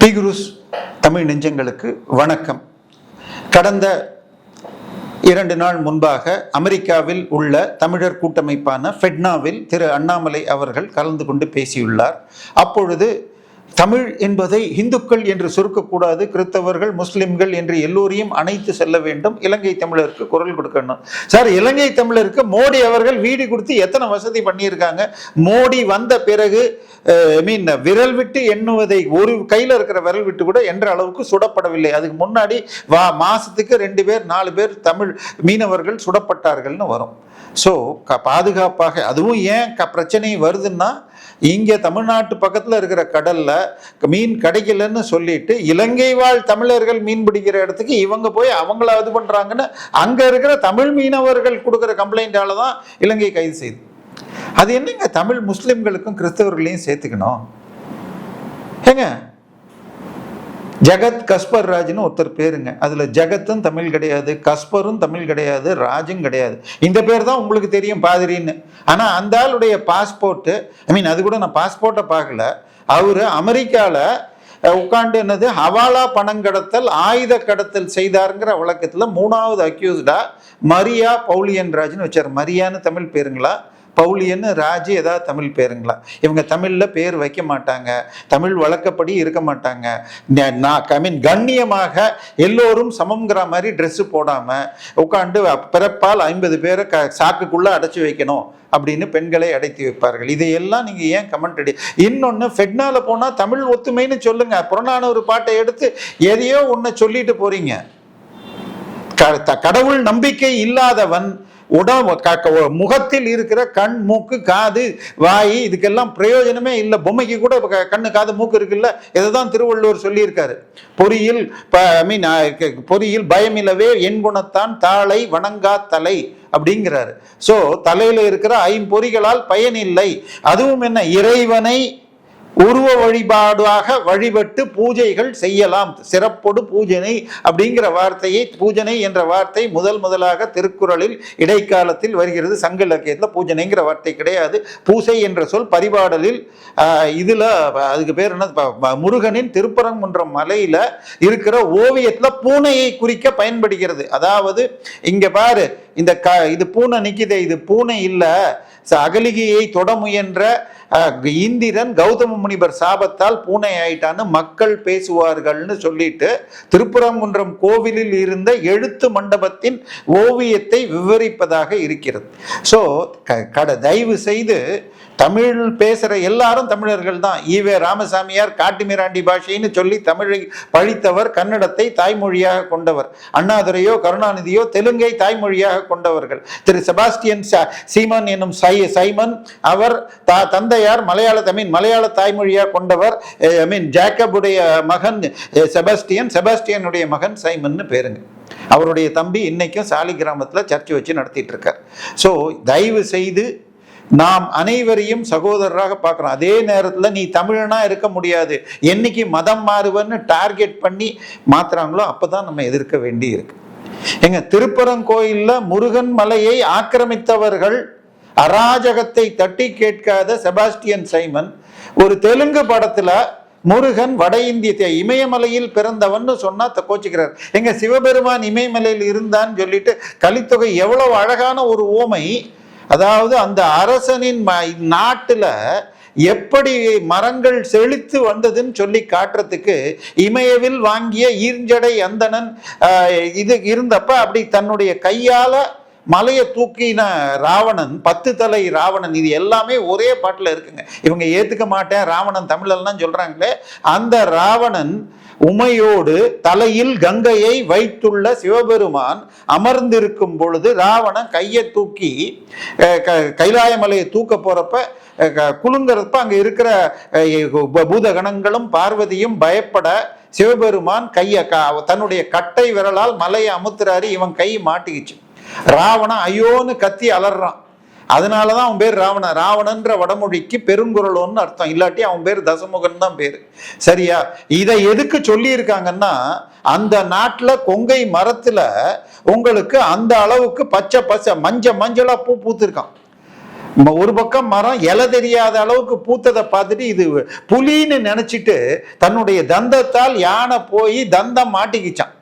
பீகுருஸ் தமிழ் நெஞ்சங்களுக்கு வணக்கம். கடந்த 2 நாள் முன்பாக அமெரிக்காவில் உள்ள தமிழர் கூட்டமைப்பான ஃபெட்னாவில் திரு அண்ணாமலை அவர்கள் கலந்து கொண்டு பேசியுள்ளார். அப்பொழுது தமிழ் என்பதை இந்துக்கள் என்று சுருக்கக்கூடாது, கிறிஸ்தவர்கள் முஸ்லிம்கள் என்று எல்லோரையும் அணைத்து செல்ல வேண்டும், இலங்கை தமிழருக்கு குரல் கொடுக்கணும். சார், இலங்கை தமிழருக்கு மோடி அவர்கள் வீடு கொடுத்து எத்தனை வசதி பண்ணியிருக்காங்க. மோடி வந்த பிறகு விரல் விட்டு எண்ணுவதை, ஒரு கையில் இருக்கிற விரல் விட்டு கூட என்ற அளவுக்கு சுடப்படவில்லை. அதுக்கு முன்னாடி மாசத்துக்கு 2 பேர் 4 பேர் தமிழ் மீனவர்கள் சுடப்பட்டார்கள்னு வரும். ஸோ பாதுகாப்பாக, அதுவும் ஏன் பிரச்சனை வருதுன்னா, இங்கே தமிழ்நாட்டு பக்கத்தில் இருக்கிற கடல்ல மீன் கிடைக்கலன்னு சொல்லிட்டு இலங்கை வாழ் தமிழர்கள் மீன் பிடிக்கிற இடத்துக்கு இவங்க போய் அவங்கள இது பண்றாங்கன்னு அங்க இருக்கிற தமிழ் மீனவர்கள் கொடுக்குற கம்ப்ளைண்டால தான் இலங்கை கைது செய்யுது. அது என்னங்க, தமிழ் முஸ்லிம்களுக்கும் கிறிஸ்தவர்களையும் சேர்த்துக்கணும் ஏங்க? ஜகத் கஸ்பர் ராஜ்னு ஒருத்தர் பேருங்க. அதுல ஜகத்தும் தமிழ் கிடையாது, கஸ்பரும் தமிழ் கிடையாது, ராஜும் கிடையாது. இந்த பேர் தான் உங்களுக்கு தெரியும், பாதிரின்னு. ஆனா அந்த ஆளுடைய பாஸ்போர்ட், அது கூட நான் பாஸ்போர்ட்டை பார்க்கல. அவரு அமெரிக்கால உட்காந்து என்னது ஹவாலா பணம் கடத்தல், ஆயுத கடத்தல் செய்தாருங்கிற வழக்கத்துல 3வது அக்யூஸ்டா மரியா பவுலியன் ராஜ்னு வச்சார். மரியான்னு தமிழ் பேருங்களா, பவுலியன்னு ராஜு ஏதாவது தமிழ் பேருங்களா? இவங்க தமிழில் பேர் வைக்க மாட்டாங்க, தமிழ் வழக்கப்படி இருக்க மாட்டாங்க. கண்ணியமாக எல்லோரும் சமங்கிற மாதிரி ட்ரெஸ்ஸு போடாமல் உட்காந்து பிறப்பால் 50 பேரை சாக்குக்குள்ளே அடைச்சி வைக்கணும் அப்படின்னு பெண்களை அடைத்து வைப்பார்கள். இதையெல்லாம் நீங்கள் ஏன் கமெண்ட் அடி? இன்னொன்று, ஃபெட்னால போனால் தமிழ் ஒத்துமைன்னு சொல்லுங்க. புறநானூறு பாட்டை எடுத்து எதையோ ஒன்று சொல்லிட்டு போறீங்க. கடவுள் நம்பிக்கை இல்லாதவன் முகத்தில் இருக்கிற கண், மூக்கு, காது, வாய், இதுக்கெல்லாம் பிரயோஜனமே இல்லை. பொம்மைக்கு கூட கண்ணு, காது, மூக்கு இருக்குல்ல. இதைதான் திருவள்ளுவர் சொல்லியிருக்காரு. பொறியில் பயமில்லவே என் குணத்தான் தாளை வணங்கா தலை அப்படிங்கிறாரு. ஸோ தலையில இருக்கிற 5 பொறிகளால் பயனில்லை. அதுவும் என்ன, இறைவனை உருவ வழிபாடாக வழிபட்டு பூஜைகள் செய்யலாம். சிறப்பொடு பூஜனை அப்படிங்கிற வார்த்தையை, பூஜனை என்ற வார்த்தை முதலாக திருக்குறளில் இடைக்காலத்தில் வருகிறது. சங்க இலக்கியத்தில் பூஜனைங்கிற வார்த்தை கிடையாது. பூசை என்ற சொல் பரிபாடலில் இதுல அதுக்கு பேர் என்ன, முருகனின் திருப்பரங்குன்றம் மலையில இருக்கிற ஓவியத்துல பூனையை குறிக்க பயன்படுகிறது. அதாவது இங்க பாரு, இது பூனை நிக்குதே, இது பூனை இல்ல, அகலிகையை தொட முயன்ற இந்திரன் கௌதம முனிவர் சாபத்தால் பூனை ஆயிட்டான்னு மக்கள் பேசுவார்கள்னு சொல்லிட்டு திருப்பரங்குன்றம் கோவிலில் இருந்த எழுத்து மண்டபத்தின் ஓவியத்தை விவரிப்பதாக இருக்கிறது. ஸோ தயவு செய்து தமிழ் பேசுற எல்லாரும் தமிழர்கள் தான். ஈவே ராமசாமியார் காட்டுமிராண்டி பாஷைன்னு சொல்லி தமிழை பழித்தவர், கன்னடத்தை தாய்மொழியாக கொண்டவர். அண்ணாதுரையோ கருணாநிதியோ தெலுங்கை தாய்மொழியாக கொண்டவர்கள். திரு செபாஸ்டியன் சீமன் என்னும் சைமன், அவர் தந்தையார் மலையாள தாய்மொழியாக கொண்டவர். ஜேக்கபுடைய மகன் செபாஸ்டியனுடைய மகன் சைமன் பேருங்க. அவருடைய தம்பி இன்னைக்கும் சாலி கிராமத்தில் சர்ச்சை வச்சு நடத்திட்டு இருக்கார். ஸோ தயவு செய்து நாம் அனைவரையும் சகோதரராக பார்க்கிறோம். அதே நேரத்தில் நீ தமிழனா இருக்க முடியாது, என்னைக்கு மதம் மாறுவன்னு டார்கெட் பண்ணி மாத்துறாங்களோ அப்பதான் நம்ம எதிர்க்க வேண்டி இருக்கு. எங்க திருப்பரங்கோயில்ல முருகன் மலையை ஆக்கிரமித்தவர்கள், அராஜகத்தை தட்டி கேட்காத செபாஸ்டியன் சைமன் ஒரு தெலுங்கு படத்துல முருகன் வட இந்திய இமயமலையில் பிறந்தவன் சொன்னா கோச்சிக்கிறார். எங்க சிவபெருமான் இமயமலையில் இருந்தான்னு சொல்லிட்டு கலித்தொகை எவ்வளவு அழகான ஒரு ஓமை. அதாவது அந்த அரசனின் நாட்டுல எப்படி மரங்கள் செழித்து வந்ததுன்னு சொல்லி காட்டுறதுக்கு இமயவில் வாங்கிய ஈர்ஞ்சடை அந்தணன் இது இருந்தப்ப அப்படி தன்னுடைய கையால மலையை தூக்கின ராவணன், 10 தலை ராவணன், இது எல்லாமே ஒரே பாட்டுல இருக்குங்க. இவங்க ஏத்துக்க மாட்டேன், ராவணன் தமிழெல்லாம் சொல்றாங்களே, அந்த ராவணன் உமையோடு தலையில் கங்கையை வைத்துள்ள சிவபெருமான் அமர்ந்திருக்கும் பொழுது ராவணன் கையை தூக்கி கைலாய மலையை தூக்க போறப்ப குலுங்கிறப்ப அங்க இருக்கிற பூதகணங்களும் பார்வதியும் பயப்பட சிவபெருமான் தன்னுடைய கட்டை விரலால் மலையை அமுத்துறாரு. இவன் கை மாட்டிக்கிச்சு. ராவணன் ஐயோன்னு கத்தி அலறான். அதனாலதான் அவன் பேர் ராவணன்ற வடமொழிக்கு பெருங்குரலோன்னு அர்த்தம். இல்லாட்டி அவன் பேர் தசமுகன் தான் பேரு. சரியா? இதை எதுக்கு சொல்லி இருக்காங்கன்னா, அந்த நாட்டுல கொங்கை மரத்துல உங்களுக்கு அந்த அளவுக்கு பச்சை மஞ்சளா பூ பூத்திருக்கான். ஒரு பக்கம் மரம் இலை தெரியாத அளவுக்கு பூத்ததை பார்த்துட்டு இது புலின்னு நினைச்சிட்டு தன்னுடைய தந்தத்தால் யானை போய் தந்தம் மாட்டிக்கிச்சான்.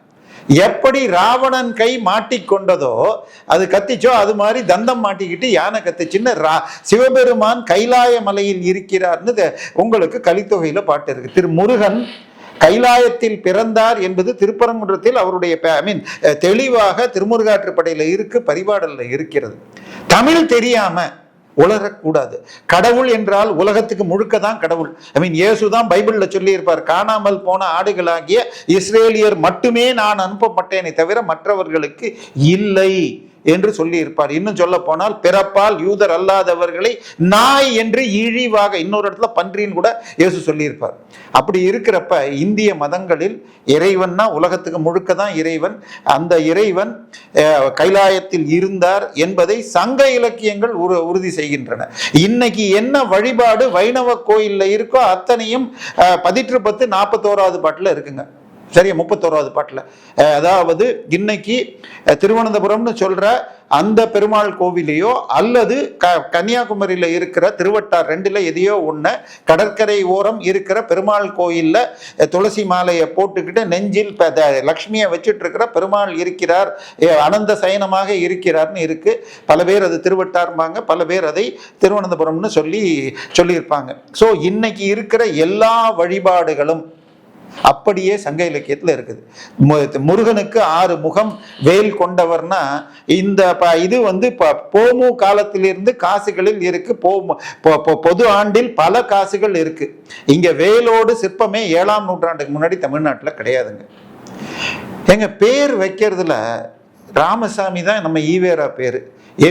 எப்படி ராவணன் கை மாட்டிக்கொண்டதோ அது கத்திச்சோ, அது மாதிரி தந்தம் மாட்டிக்கிட்டு யானை கத்துச்சுன்னு சிவபெருமான் கைலாய மலையில் இருக்கிறார்னு உங்களுக்கு கலித்தொகையில பாட்டு இருக்கு. திருமுருகன் கைலாயத்தில் பிறந்தார் என்பது திருப்பரங்குன்றத்தில் அவருடைய தெளிவாக திருமுருகாற்றுப்படையில இருக்கு, பரிபாடல்ல இருக்கிறது. தமிழ் தெரியாம உலகக்கூடாது. கடவுள் என்றால் உலகத்துக்கு முழுக்க தான் கடவுள். இயேசுதான் பைபிள்ல சொல்லி இருப்பார், காணாமல் போன ஆடுகளாகிய இஸ்ரேலியர் மட்டுமே நான் அனுப்பப்பட்டேனே தவிர மற்றவர்களுக்கு இல்லை என்று சொல்லி இருப்பார். இன்னும் சொல்ல போனால் பிறப்பால் யூதர் அல்லாதவர்களை நாய் என்று இழிவாக, இன்னொரு இடத்துல பன்றின்னு கூட இயேசு சொல்லி இருப்பார். அப்படி இருக்கிறப்ப இந்திய மதங்களில் இறைவன்னா உலகத்துக்கு முழுக்க தான் இறைவன். அந்த இறைவன் கைலாயத்தில் இருந்தார் என்பதை சங்க இலக்கியங்கள் உறுதி செய்கின்றன. இன்னைக்கு என்ன வழிபாடு வைணவ கோயில்ல இருக்கோ அத்தனையும் 10 41வது பாட்டுல இருக்குங்க. சரியா, 31வது பாட்டுல. அதாவது இன்னைக்கு திருவனந்தபுரம்னு சொல்ற அந்த பெருமாள் கோவிலையோ அல்லது கன்னியாகுமரியில இருக்கிற திருவட்டார் ரெண்டுல எதையோ ஒண்ணு கடற்கரை ஓரம் இருக்கிற பெருமாள் கோயில்ல துளசி மாலையை போட்டுக்கிட்டு நெஞ்சில் லக்ஷ்மியை வச்சுட்டு இருக்கிற பெருமாள் இருக்கிறார், அனந்த சயனமாக இருக்கிறார்னு இருக்கு. பல பேர் அது திருவட்டார்பாங்க, பல பேர் அதை திருவனந்தபுரம்னு சொல்லியிருப்பாங்க. ஸோ இன்னைக்கு இருக்கிற எல்லா வழிபாடுகளும் அப்படியே சங்க இலக்கியத்தில் இருக்குது. முருகனுக்கு 6 முகம் வேல் கொண்டவர்னா இந்த இது போமு காலத்திலிருந்து காசுகளில் இருக்கு. பொது ஆண்டில் பல காசுகள் இருக்கு. இங்க வேலோடு சிற்பமே 7ஆம் நூற்றாண்டுக்கு முன்னாடி தமிழ்நாட்டில் கிடையாதுங்க. எங்க பேர் வைக்கிறதுல ராமசாமி தான் நம்ம ஈவேரா பேரு,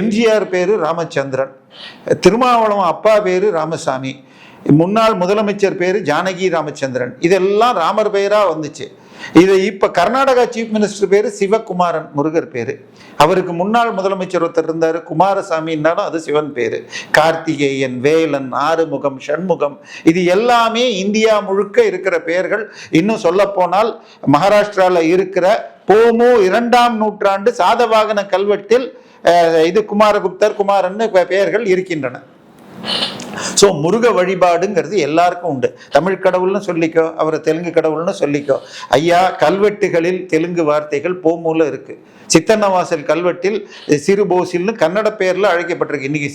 எம்ஜிஆர் பேரு ராமச்சந்திரன், திருமாவளவன் அப்பா பேரு ராமசாமி, முன்னாள் முதலமைச்சர் பேரு ஜானகி ராமச்சந்திரன், இதெல்லாம் ராமர் பெயரா வந்துச்சு. இது இப்ப கர்நாடகா சீஃப் மினிஸ்டர் பேரு சிவகுமாரன், முருகர் பேரு. அவருக்கு முன்னாள் முதலமைச்சர் ஒருத்தர் இருந்தாரு குமாரசாமின்னாலும் அது சிவன் பேரு. கார்த்திகேயன், வேலன், ஆறுமுகம், ஷண்முகம், இது எல்லாமே இந்தியா முழுக்க இருக்கிற பெயர்கள். இன்னும் சொல்ல போனால் மகாராஷ்டிரால இருக்கிற போமு 2ஆம் நூற்றாண்டு சாதவாகன கல்வெட்டில் இது குமாரகுப்தர், குமாரன் பெயர்கள் இருக்கின்றன. ஸோ முருக வழிபாடுங்கிறது எல்லாருக்கும் உண்டு. தமிழ் கடவுள்னு சொல்லிக்கோ, அவரை தெலுங்கு கடவுள்னு சொல்லிக்கோ. ஐயா, கல்வெட்டுகளில் தெலுங்கு வார்த்தைகள் போமூல இருக்கு. சித்தன்னவாசல் கல்வெட்டில் சிறு போசில்னு கன்னட பேர்ல அழைக்கப்பட்டிருக்கு. இன்னைக்கு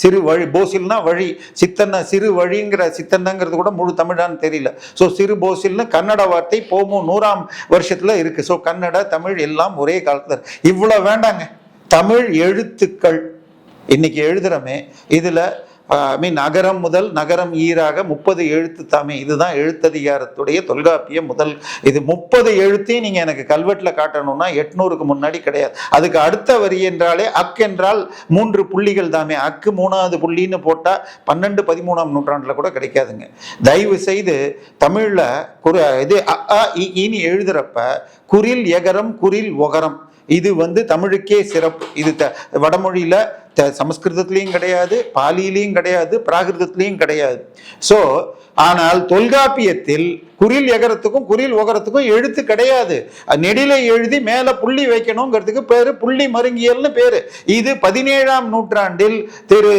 சிறு வழி, போசில்னா வழி, சித்தன்ன சிறு வழிங்கிற சித்தன்னங்கிறது கூட முழு தமிழான்னு தெரியல. ஸோ சிறு போசில்னு கன்னட வார்த்தை போமு 100ஆம் வருஷத்துல இருக்கு. ஸோ கன்னட தமிழ் எல்லாம் ஒரே காலத்துல. இவ்வளவு வேண்டாங்க, தமிழ் எழுத்துக்கள் இன்னைக்கு எழுதுறமே இதுல நகரம் முதல் நகரம் ஈராக 30 எழுத்து தாமே. இதுதான் எழுத்ததிகாரத்துடைய தொல்காப்பிய முதல். இது 30 எழுத்தையும் நீங்க எனக்கு கல்வெட்டுல காட்டணும்னா 800க்கு முன்னாடி கிடையாது. அதுக்கு அடுத்த வரி என்றாலே அக் என்றால் 3 புள்ளிகள் தாமே. அக்கு 3வது புள்ளின்னு போட்டா 12 13ஆம் நூற்றாண்டுல கூட கிடைக்காதுங்க. தயவு செய்து தமிழ்ல இது இனி எழுதுறப்ப குறில் எகரம் குறில் ஒகரம் இது தமிழுக்கே சிறப்பு. இது வடமொழியில சமஸ்கிருதத்திலையும் கிடையாது, பாலியிலையும் கிடையாது, பிராகிருதத்திலையும் கிடையாது. ஸோ ஆனால் தொல்காப்பியத்தில் குறில் எகரத்துக்கும் குறில் ஒகரத்துக்கும் எழுத்து கிடையாது. நெடிலை எழுதி மேல புள்ளி வைக்கணுங்கிறதுக்கு பேரு புள்ளி மருங்கியல்னு பேரு. இது 17ஆம் நூற்றாண்டில் திரு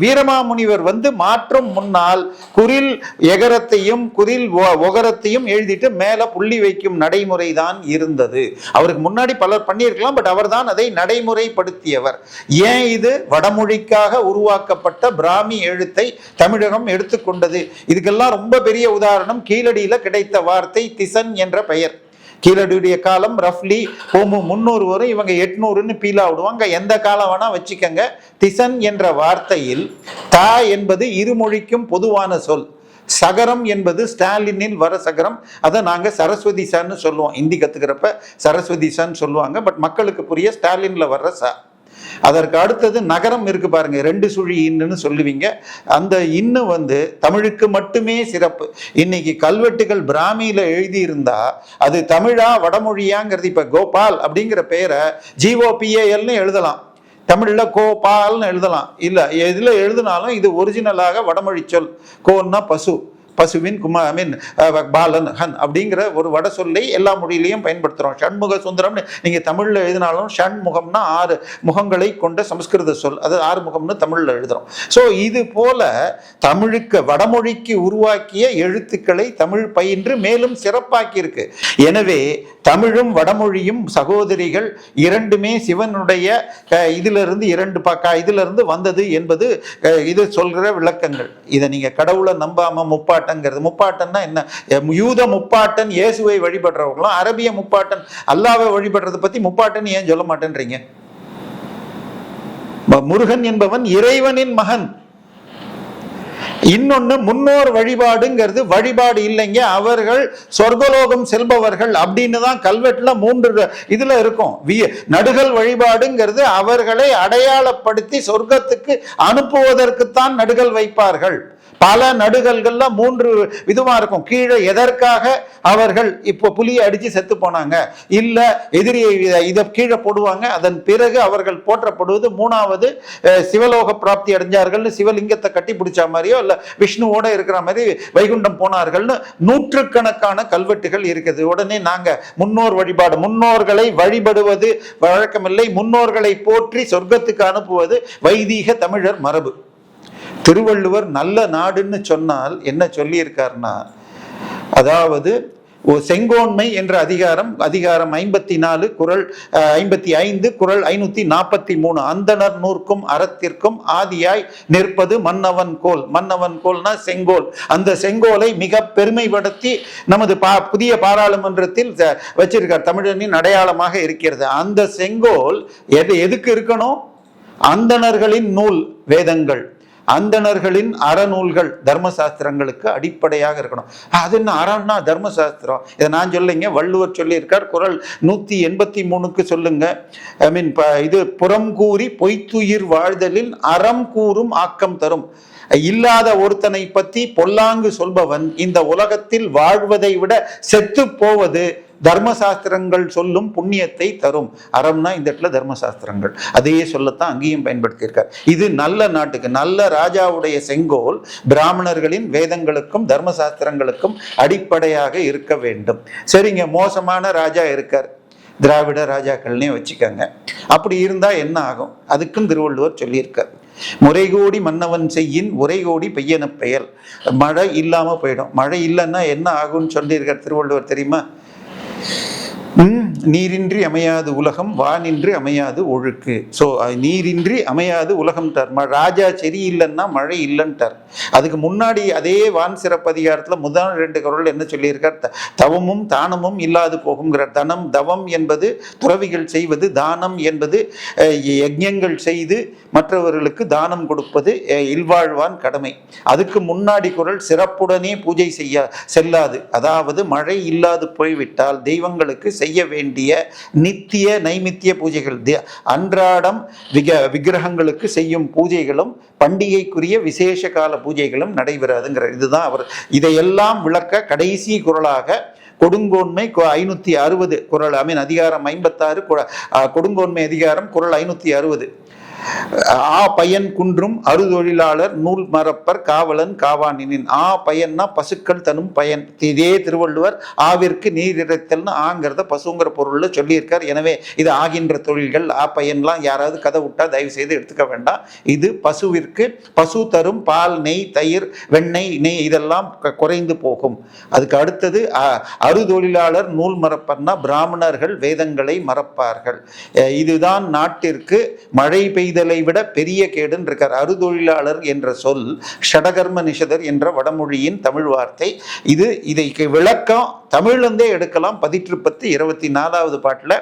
வீரமாமுனிவர் மாற்றும் முன்னால் குறில் எகரத்தையும் குறில் ஒகரத்தையும் எழுதிட்டு மேல புள்ளி வைக்கும் நடைமுறை தான் இருந்தது. அவருக்கு முன்னாடி பலர் பண்ணியிருக்கலாம், பட் அவர் தான் அதை நடைமுறைப்படுத்தியவர். ஏன் இது வடமொழிக்காக உருவாக்கப்பட்ட பிராமி எழுத்தை தமிழகம் எடுத்துக்கொண்டது. இதுக்கெல்லாம் ரொம்ப பெரிய உதாரணம் கீழடியில கிடைத்த வார்த்தை திசன் என்ற பெயர். கீழடியுடைய காலம் ரஃப்லி 300 வரும், இவங்க 800ன்னு பீலா விடுவாங்க. எந்த காலம் வேணா வச்சுக்கங்க. திசன் என்ற வார்த்தையில் தா என்பது இருமொழிக்கும் பொதுவான சொல். சகரம் என்பது ஸ்டாலினில் வர சகரம். அதை நாங்க சரஸ்வதி சான்னு சொல்லுவோம். ஹிந்தி கத்துக்கிறப்ப சரஸ்வதி சான்னு சொல்லுவாங்க, பட் மக்களுக்கு புரிய ஸ்டாலின்ல வர்ற சா. அதற்கு அடுத்தது நகரம் இருக்கு பாருங்க, 2 சுழி இன்னு சொல்லுவீங்க. அந்த இன்னு தமிழுக்கு மட்டுமே சிறப்பு. இன்னைக்கு கல்வெட்டுகள் பிராமியில எழுதி இருந்தா அது தமிழா வடமொழியாங்கிறது. இப்ப கோபால் அப்படிங்கிற பெயரை GOPALன்னு எழுதலாம், தமிழ்ல கோபால்னு எழுதலாம். இல்ல எதுல எழுதினாலும் இது ஒரிஜினலாக வடமொழி சொல். கோன்னா பசு, பசுவின் ஐ மீன் பாலன் ஹன் அப்படிங்கிற ஒரு வட சொல்லை எல்லா மொழியிலையும் பயன்படுத்துகிறோம். ஷண்முக சுந்தரம்னு நீங்கள் தமிழில் எழுதினாலும் ஷண்முகம்னா 6 முகங்களை கொண்ட சமஸ்கிருத சொல், அது 6 முகம்னு தமிழில் எழுதுகிறோம். ஸோ இது போல தமிழுக்கு வடமொழிக்கு உருவாக்கிய எழுத்துக்களை தமிழ் பயின்று மேலும் சிறப்பாக்கியிருக்கு. எனவே தமிழும் வடமொழியும் சகோதரிகள், இரண்டுமே சிவனுடைய இதிலிருந்து இதிலிருந்து வந்தது என்பது இது சொல்கிற விளக்கங்கள். இதை நீங்க கடவுளை நம்பாம முப்பாட்டன்னா என்ன? யூத முப்பாட்டன் இயேசுவை வழிபடுறவங்களும், அரபிய முப்பாட்டன் அல்லாவை வழிபடுறதை பத்தி முப்பாட்டன் ஏன் சொல்ல மாட்டேன்றீங்க? முருகன் என்பவன் இறைவனின் மகன். இன்னொன்னு, முன்னோர் வழிபாடுங்கிறது வழிபாடு இல்லைங்க, அவர்கள் சொர்க்கலோகம் செல்பவர்கள் அப்படின்னு தான் கல்வெட்டுல 3 இதுல இருக்கும். நடுகள் வழிபாடுங்கிறது அவர்களை அடையாளப்படுத்தி சொர்க்கத்துக்கு அனுப்புவதற்குத்தான் நடுகள் வைப்பார்கள். பல நடுகள்கள்ல 3 விதமா இருக்கும். கீழே எதற்காக அவர்கள் இப்போ புலியை அடிச்சு செத்து போனாங்க, இல்ல எதிரியை இதை கீழே போடுவாங்க, அதன் பிறகு அவர்கள் போற்றப்படுவது 3வது சிவலோக பிராப்தி அடைஞ்சார்கள்னு சிவலிங்கத்தை கட்டி பிடிச்ச மாதிரியோ இல்ல விஷ்ணுவோட இருக்கிற மாதிரி வைகுண்டம் போனார்கள்னு நூற்றுக்கணக்கான கல்வெட்டுகள் இருக்குது. உடனே நாங்க முன்னோர் வழிபாடு, முன்னோர்களை வழிபடுவது வழக்கமில்லை, முன்னோர்களை போற்றி சொர்க்கத்துக்கு அனுப்புவது வைதீக தமிழர் மரபு. திருவள்ளுவர் நல்ல நாடுன்னு சொன்னால் என்ன சொல்லியிருக்காருன்னா, அதாவது செங்கோன்மை என்ற அதிகாரம் 54 குறள் 55 குறள் 543 அந்தணர் நூற்கும் அறத்திற்கும் ஆதியாய் நிற்பது மன்னவன் கோல். மன்னவன் கோல்னா செங்கோல். அந்த செங்கோலை மிக பெருமைப்படுத்தி நமது புதிய பாராளுமன்றத்தில் வச்சிருக்கார். தமிழனின் அடையாளமாக இருக்கிறது. அந்த செங்கோல் எதுக்கு இருக்கணும்? அந்தணர்களின் நூல் வேதங்கள், அந்தணர்களின் அறநூல்கள் தர்மசாஸ்திரங்களுக்கு அடிப்படையாக இருக்கணும். அது என்ன அறம்னா தர்மசாஸ்திரம்? இதை நான் சொல்லிங்க, வள்ளுவர் சொல்லியிருக்கார். குறள் 183க்கு சொல்லுங்க. ஐ மீன் இது புறம் கூறி பொய்த்துயிர் வாழ்தலில் அறம் கூறும் ஆக்கம் தரும். இல்லாத ஒருத்தனை பற்றி பொல்லாங்கு சொல்பவன் இந்த உலகத்தில் வாழ்வதை விட செத்து போவது தர்மசாஸ்திரங்கள் சொல்லும் புண்ணியத்தை தரும். அறம்னா இந்த இடத்துல தர்மசாஸ்திரங்கள் அதையே சொல்லத்தான் அங்கேயும் பயன்படுத்தியிருக்கார். இது நல்ல நாட்டுக்கு, நல்ல ராஜாவுடைய செங்கோல் பிராமணர்களின் வேதங்களுக்கும் தர்மசாஸ்திரங்களுக்கும் அடிப்படையாக இருக்க வேண்டும். சரிங்க, மோசமான ராஜா இருக்கார், திராவிட ராஜாக்கள்னே வச்சுக்கோங்க. அப்படி இருந்தா என்ன ஆகும்? அதுக்கும் திருவள்ளுவர் சொல்லியிருக்கார். முறைகோடி மன்னவன் செய்யின் உரைகோடி பெய்யன பெயல். மழை இல்லாம போயிடும். மழை இல்லைன்னா என்ன ஆகும்னு சொல்லியிருக்கார் திருவள்ளுவர் தெரியுமா? நீரின்றி அமையாது உலகம், வானின்றி அமையாது ஒழுக்கு. ஸோ நீரின்றி அமையாது உலகம் டார். ராஜா சரியில்லைன்னா மழை இல்லைன்ட்டார். அதுக்கு முன்னாடி அதே வான் சிறப்பு அதிகாரத்தில் முதல் 2 குறள் என்ன சொல்லியிருக்கார்? தவமும் தானமும் இல்லாது போகுங்கிறார். தவம் என்பது துறவிகள் செய்வது, தானம் என்பது யஜ்ஞங்கள் செய்து மற்றவர்களுக்கு தானம் கொடுப்பது இல்வாழ்வான் கடமை. அதுக்கு முன்னாடி குறள் சிறப்புடனே பூஜை செல்லாது. அதாவது மழை இல்லாது போய்விட்டால் தெய்வங்களுக்கு செய்ய வேண்டிய நித்திய நைமித்திய பூஜைகள், அன்றாடம் விக்கிரகங்களுக்கு செய்யும் பூஜைகளும் பண்டிகைக்குரிய விசேஷ கால பூஜைகளும் நடைபெறாதுங்கிற இதுதான் அவர் இதையெல்லாம் விளக்க கடைசி குறளாக கொடுங்கோன்மை 560 குறள் அதிகாரம் 56 கொடுங்கோன்மை அதிகாரம் குறள் 560 பயன் குன்றும் அறுதொழிலாளர் நூல் மரப்பர் காவலன் காவானின். பயன்னா பசுக்கள் தனும் பயன். இதே திருவள்ளுவர் ஆவிற்கு நீர் இறைத்தல்னு ஆங்கிறத பசுங்கிற பொருள்ல சொல்லியிருக்கார். எனவே இது ஆகின்ற தொழில்கள் பயன்லாம் யாராவது கதை விட்டா தயவு செய்து எடுத்துக்க வேண்டாம். இது பசுவிற்கு, பசு தரும் பால், நெய், தயிர், வெண்ணெய், நெய் இதெல்லாம் குறைந்து போகும். அதுக்கு அடுத்தது அறுதொழிலாளர் நூல் மரப்பர்னா பிராமணர்கள் வேதங்களை மறப்பார்கள். இதுதான் நாட்டிற்கு மழை பெய்தலை விட பெரிய கேடுன்னு இருக்கார். அறுதொழிலாளர் என்ற சொல் ஷடகர்ம நிஷதர் என்ற வடமொழியின் தமிழ் வார்த்தை. இதை விளக்கம் தமிழ்லேருந்தே எடுக்கலாம். 10 24வது பாட்டில்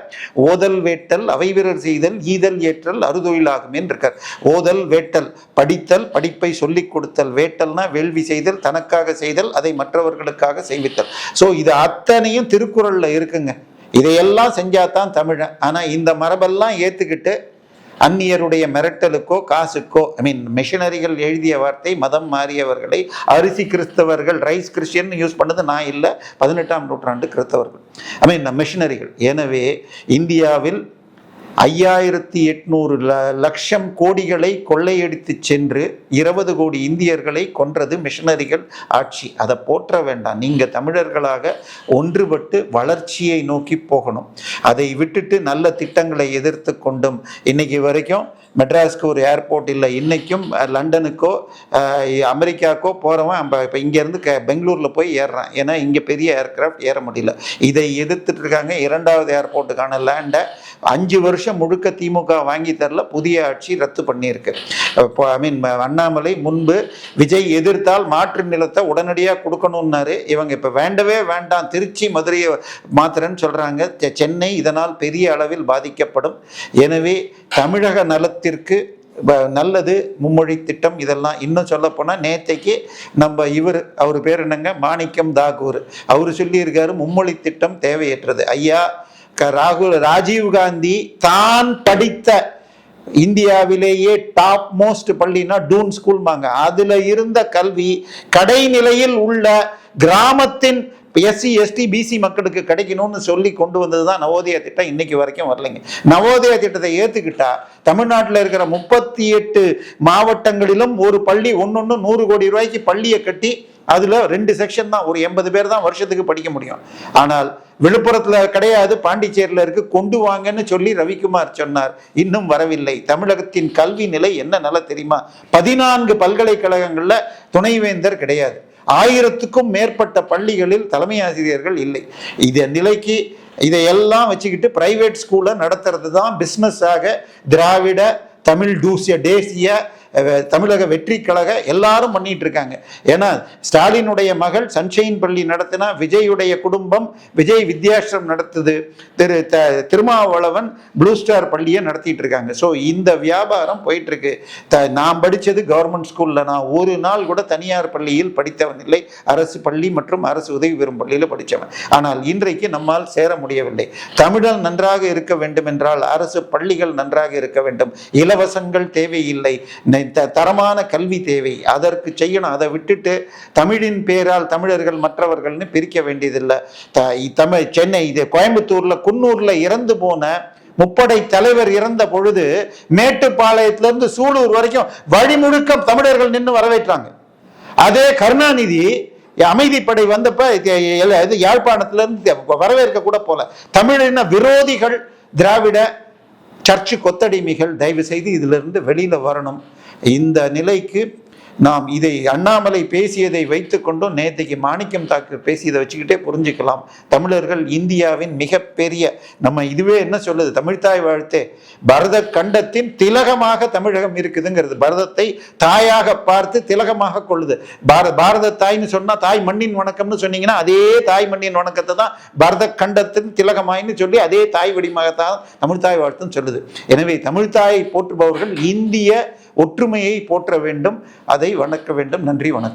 ஓதல் வேட்டல் அவைவிரர் செய்தல் ஈதல் ஏற்றல் அறுதொழிலாகும் இருக்கார். ஓதல் வேட்டல் படித்தல், படிப்பை சொல்லிக் கொடுத்தல். வேட்டல்னா வேள்வி செய்தல், தனக்காக செய்தல், அதை மற்றவர்களுக்காக செய்வித்தல். ஸோ இது அத்தனையும் திருக்குறள்ல இருக்குங்க. இதையெல்லாம் செஞ்சாதான் தமிழன். ஆனா இந்த மரபெல்லாம் ஏத்துக்கிட்டு அந்நியருடைய மிரட்டலுக்கோ காசுக்கோ மிஷனரிகள் எழுதிய வார்த்தை மதம் மாறியவர்களை அரிசி கிறிஸ்தவர்கள், ரைஸ் கிறிஸ்டியன் யூஸ் பண்ணது நான் இல்லை, 18ஆம் நூற்றாண்டு கிறிஸ்தவர்கள் மிஷனரிகள். எனவே இந்தியாவில் 5800 லட்சம் கோடிகளை கொள்ளையடித்து சென்று 20 கோடி இந்தியர்களை கொன்றது மிஷனரிகள் ஆட்சி. அதை போற்ற வேண்டாம். நீங்க தமிழர்களாக ஒன்றுபட்டு வளர்ச்சியை நோக்கி போகணும். அதை விட்டுட்டு நல்ல திட்டங்களை எதிர்த்து கொண்டும் இன்னைக்கு வரைக்கும் மெட்ராஸ்க்கு ஒரு ஏர்போர்ட் இல்லை. இன்னைக்கும் லண்டனுக்கோ அமெரிக்காவுக்கோ போகிறவன் இப்போ இங்கேருந்து பெங்களூரில் போய் ஏறுறான். ஏன்னா இங்கே பெரிய ஏர்கிராஃப்ட் ஏற முடியல. இதை எதிர்த்துட்டு இருக்காங்க. 2வது ஏர்போர்ட்டுக்கான லேண்டை 5 வருஷம் முழுக்க திமுக வாங்கி தரல. புதிய ஆட்சி ரத்து பண்ணியிருக்கு. அண்ணாமலை முன்பு விஜய் எதிர்த்தால் மாற்று நிலத்தை உடனடியாக கொடுக்கணும்னாரு. இவங்க இப்போ வேண்டவே வேண்டாம், திருச்சி மதுரையை மாத்திரன்னு சொல்கிறாங்க. சென்னை இதனால் பெரிய அளவில் பாதிக்கப்படும். எனவே தமிழக நலத்திற்கு நல்லது மும்மொழி திட்டம். இதெல்லாம் இன்னும் சொல்ல போனால் நேற்றைக்கு நம்ம அவர் பேர் என்னங்க, மாணிக்கம் தாகூர், அவர் சொல்லியிருக்காரு மும்மொழி திட்டம் தேவையற்றது. ஐயா, ராஜீவ் காந்தி தான் படித்த இந்தியாவிலேயே டாப் மோஸ்ட் பள்ளினா டூன் ஸ்கூல்மாங்க. அதுல இருந்த கல்வி கடைநிலையில் உள்ள கிராமத்தின் எஸ்சி எஸ்டி பிசி மக்களுக்கு கிடைக்கணும்னு சொல்லி கொண்டு வந்ததுதான் நவோதயா திட்டம். இன்னைக்கு வரைக்கும் வரலைங்க. நவோதயா திட்டத்தை ஏத்துக்கிட்டா தமிழ்நாட்டில் இருக்கிற 38 மாவட்டங்களிலும் ஒரு பள்ளி ஒன்னொன்னு 100 கோடி ரூபாய்க்கு பள்ளியை கட்டி அதுல 2 செக்ஷன் தான், ஒரு 80 பேர் தான் வருஷத்துக்கு படிக்க முடியும். ஆனால் விழுப்புரத்துல கிடையாது, பாண்டிச்சேரியில இருக்கு. கொண்டு வாங்கன்னு சொல்லி ரவிக்குமார் சொன்னார், இன்னும் வரவில்லை. தமிழகத்தின் கல்வி நிலை என்ன நிலை தெரியுமா? 14 பல்கலைக்கழகங்கள்ல துணைவேந்தர் கிடையாது. 1000க்கும் மேற்பட்ட பள்ளிகளில் தலைமை ஆசிரியர்கள் இல்லை. இந்த நிலைக்கு இதையெல்லாம் வச்சுக்கிட்டு பிரைவேட் ஸ்கூலை நடத்துறது தான் பிஸ்னஸ் ஆக திராவிட தமிழ் தேசிய தமிழக வெற்றி கழக எல்லாரும் பண்ணிட்டு இருக்காங்க. ஏன்னா ஸ்டாலினுடைய மகள் சன்ஷைன் பள்ளி நடத்தினா, விஜயுடைய குடும்பம் விஜய் வித்யாசிரம் நடத்துது, திருமாவளவன் ப்ளூ ஸ்டார் பள்ளியை நடத்திட்டு இருக்காங்க. ஸோ இந்த வியாபாரம் போயிட்டு இருக்கு. நான் படித்தது கவர்மெண்ட் ஸ்கூல்ல, நான் ஒரு நாள் கூட தனியார் பள்ளியில் படித்தவன் இல்லை. அரசு பள்ளி மற்றும் அரசு உதவி பெறும் பள்ளியில் படித்தவன். ஆனால் இன்றைக்கு நம்மால் சேர முடியவில்லை. தமிழன் நன்றாக இருக்க வேண்டும் என்றால் அரசு பள்ளிகள் நன்றாக இருக்க வேண்டும். இலவசங்கள் தேவையில்லை, தரமான கல்வி தேவை. அதற்கு செய்யணும். அதை விட்டுட்டு தமிழின் பேரால் தமிழர்கள் மற்றவர்கள்னு பிரிக்க வேண்டியதில்லை. சென்னை கோயம்புத்தூர்ல குன்னூர்ல இறந்து போன முப்படை தலைவர் இறந்த பொழுது மேட்டுப்பாளையத்திலிருந்து சூலூர் வரைக்கும் வழிமுழுக்க தமிழர்கள் நின்று வரவேற்றாங்க. அதே கருணாநிதி அமைதிப்படை வந்தப்ப யாழ்ப்பாணத்திலிருந்து வரவேற்க கூட போல. தமிழின விரோதிகள், திராவிட சர்ச்சு கொத்தடிமைகள் தயவு செய்து இதிலிருந்து வெளியில வரணும். இந்த நிலைக்கு நாம் இதை அண்ணாமலை பேசியதை வைத்துக்கொண்டும் நேற்றைக்கு மாணிக்கம் தாக்கூர் பேசியதை வச்சுக்கிட்டே புரிஞ்சுக்கலாம். தமிழர்கள் இந்தியாவின் மிகப்பெரிய, நம்ம இதுவே என்ன சொல்லுது, தமிழ்தாய் வாழ்த்தே, பரத கண்டத்தின் திலகமாக தமிழகம் இருக்குதுங்கிறது. பரதத்தை தாயாக பார்த்து திலகமாக கொள்ளுது. பாரத தாய்ன்னு சொன்னா தாய் மண்ணின் வணக்கம்னு சொன்னீங்கன்னா அதே தாய் மண்ணின் வணக்கத்தை தான் பரத கண்டத்தின் திலகமாயின்னு சொல்லி அதே தாய் வடிவமாகத்தான் தமிழ்தாய் வாழ்த்துன்னு சொல்லுது. எனவே தமிழ்தாயை போற்றுபவர்கள் இந்திய ஒற்றுமையை போற்ற வேண்டும், அதை வணக்க வேண்டும். நன்றி, வணக்கம்.